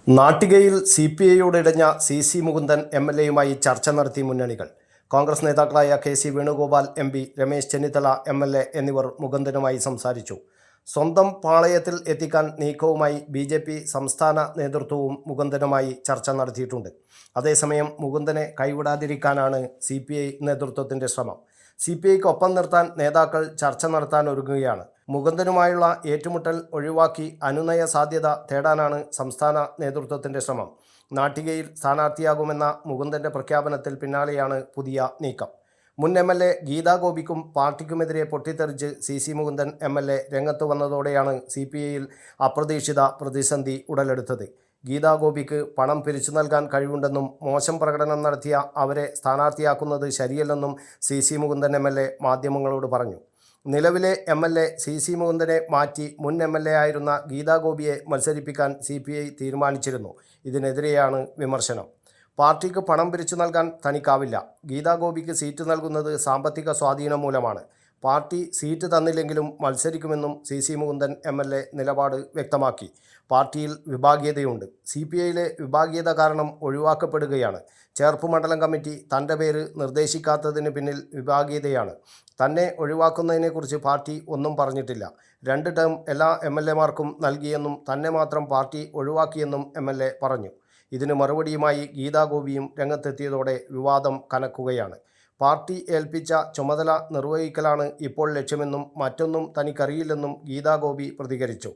നാട്ടികയിൽ CPIയോട് ഇടഞ്ഞ CC Mukundan MLAയുമായി ചർച്ച നടത്തി മുന്നണികൾ. കോൺഗ്രസ് നേതാക്കളായ KC Venugopal MP, Ramesh Chennithala MLA എന്നിവർ മുകുന്ദനുമായി സംസാരിച്ചു. സ്വന്തം പാളയത്തിൽ എത്തിക്കാൻ നീക്കവുമായി BJP സംസ്ഥാന നേതൃത്വവും മുകുന്ദനുമായി ചർച്ച നടത്തിയിട്ടുണ്ട്. അതേസമയം മുകുന്ദനെ കൈവിടാതിരിക്കാനാണ് CPI നേതൃത്വത്തിൻ്റെ ശ്രമം. CPIക്ക് ഒപ്പം നിർത്താൻ നേതാക്കൾ ചർച്ച നടത്താൻ ഒരുങ്ങുകയാണ്. മുകുന്ദനുമായുള്ള ഏറ്റുമുട്ടൽ ഒഴിവാക്കി അനുനയ സാധ്യത തേടാനാണ് സംസ്ഥാന നേതൃത്വത്തിൻ്റെ ശ്രമം. നാട്ടികയിൽ സ്ഥാനാർത്ഥിയാകുമെന്ന മുകുന്ദൻ്റെ പ്രഖ്യാപനത്തിൽ പിന്നാലെയാണ് പുതിയ നീക്കം. മുൻ MLA ഗീതാ ഗോപിക്കും പാർട്ടിക്കുമെതിരെ പൊട്ടിത്തെറിച്ച് CC മുകുന്ദൻ MLA രംഗത്ത് വന്നതോടെയാണ് CPIയിൽ അപ്രതീക്ഷിത പ്രതിസന്ധി ഉടലെടുത്തത്. ഗീതാ ഗോപിക്ക് പണം പിരിച്ചു നൽകാൻ കഴിവുണ്ടെന്നും മോശം പ്രകടനം നടത്തിയ അവരെ സ്ഥാനാർത്ഥിയാക്കുന്നത് ശരിയല്ലെന്നും CC മുകുന്ദൻ MLA മാധ്യമങ്ങളോട് പറഞ്ഞു. നിലവിലെ MLA CC മുകുന്ദനെ മാറ്റി മുൻ MLA ആയിരുന്ന ഗീതാ ഗോപിയെ മത്സരിപ്പിക്കാൻ CPI തീരുമാനിച്ചിരുന്നു. ഇതിനെതിരെയാണ് വിമർശനം. പാർട്ടിക്ക് പണം പിരിച്ചു നൽകാൻ തനിക്കാവില്ല. ഗീതാ ഗോപിക്ക് സീറ്റ് നൽകുന്നത് സാമ്പത്തിക സ്വാധീനം മൂലമാണ്. പാർട്ടി സീറ്റ് തന്നില്ലെങ്കിലും മത്സരിക്കുമെന്നും CC മുകുന്ദൻ MLA നിലപാട് വ്യക്തമാക്കി. പാർട്ടിയിൽ വിഭാഗീയതയുണ്ട്. CPIയിലെ വിഭാഗീയത കാരണം ഒഴിവാക്കപ്പെടുകയാണ്. ചേർപ്പ് മണ്ഡലം കമ്മിറ്റി തൻ്റെ പേര് നിർദ്ദേശിക്കാത്തതിന് പിന്നിൽ വിഭാഗീയതയാണ്. തന്നെ ഒഴിവാക്കുന്നതിനെക്കുറിച്ച് പാർട്ടി ഒന്നും പറഞ്ഞിട്ടില്ല. 2 ടേം എല്ലാ MLAമാർക്കും നൽകിയെന്നും തന്നെ മാത്രം പാർട്ടി ഒഴിവാക്കിയെന്നും MLA പറഞ്ഞു. ഇതിന് മറുപടിയുമായി ഗീതാ ഗോപിയും രംഗത്തെത്തിയതോടെ വിവാദം കനക്കുകയാണ്. പാർട്ടി ഏൽപ്പിച്ച ചുമതല നിർവഹിക്കലാണ് ഇപ്പോൾ ലക്ഷ്യമെന്നും മറ്റൊന്നും തനിക്കറിയില്ലെന്നും ഗീതാ ഗോപി പ്രതികരിച്ചു.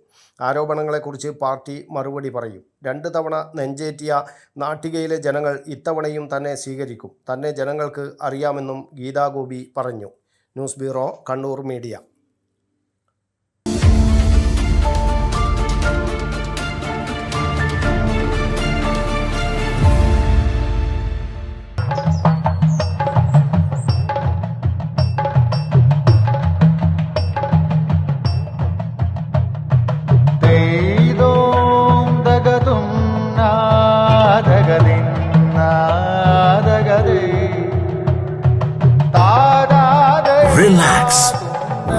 ആരോപണങ്ങളെക്കുറിച്ച് പാർട്ടി മറുപടി പറയും. 2 തവണ നെഞ്ചേറ്റിയ നാട്ടികയിലെ ജനങ്ങൾ ഇത്തവണയും തന്നെ സ്വീകരിക്കും. തന്നെ ജനങ്ങൾക്ക് അറിയാമെന്നും ഗീതാ ഗോപി പറഞ്ഞു. News bureau, Kannur media. Relax.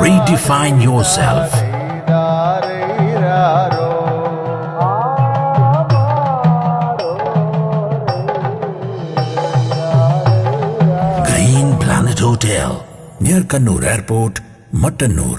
Redefine yourself. Green Planet Hotel, near Kannur Airport, Mattanur.